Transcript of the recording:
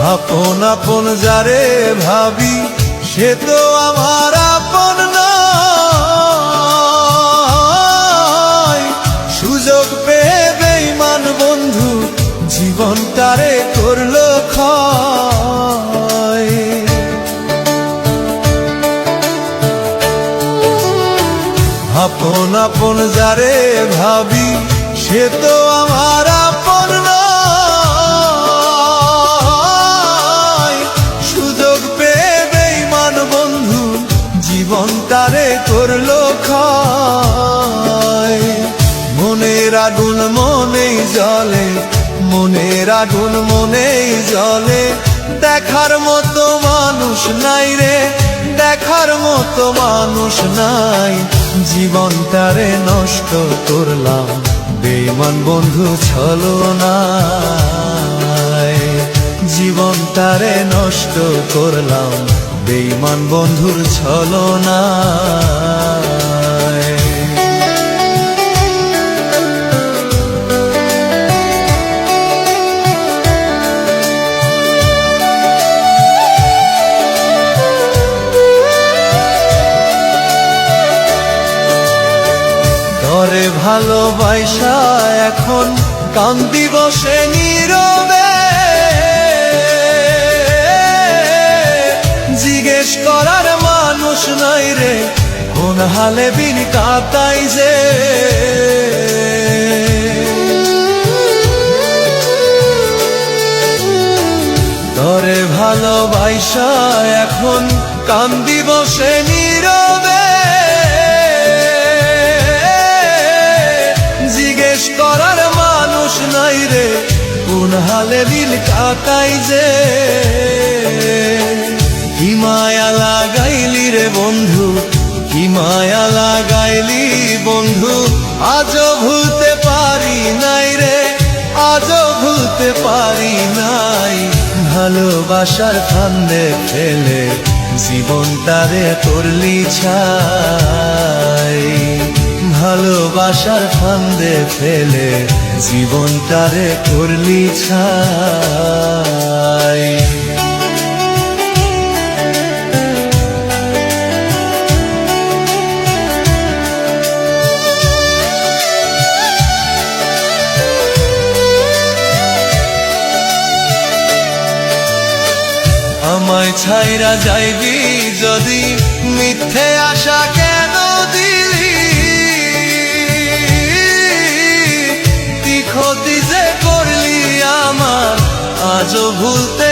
আপন আপন যারে ভাবি সে তো আমার আপন নয়। সুযোগ পেয়ে বেঈমান বন্ধু জীবনটারে করলো ক্ষয়। আপন আপন যারে ভাবি সে তো আমার আপন নয়। সুযোগ পেয়ে বেঈমান বন্ধু জীবনটারে করলো ক্ষয়। মনের আগুন মনেই জ্বলে, মনের আগুন মনেই জ্বলে, দেখার মতো মানুষ নাই রে, দেখার মতো মানুষ নাই। জীবনটারে নষ্ট করলাম বেঈমান বন্ধু ছলনায়। জীবনটারে নষ্ট করলাম বেঈমান বন্ধুর ছলনায়। তরে ভালোবাসা এখন কান্দি বসে নীরবে, জিজ্ঞেস করার মানুষ নাই রে কোন হালে বিন কাটাই যে। তরে ভালোবাসা এখন কান্দি বসে নীরবে, জিজ্ঞেস করার মানুষ নাই রে কোন হালে দিল কাটাই যে। কি মায়া লাগাইলি রে বন্ধু, কি মায়া লাগাইলি বন্ধু, আজও ভুলতে পারি নাই রে, আজও ভুলতে পারি নাই। ভালোবাসার ফান্দে ফেলে জীবনটারে করলি ছাই। ভালোবাসার ফান্দে ফেলে জীবনটারে করলি ছাই। আমায় ছাইরা যাইবি যদি, মিথ্যে আশা কেন দিলি? ক্ষতি যে করলি আমার আজও ভুলতে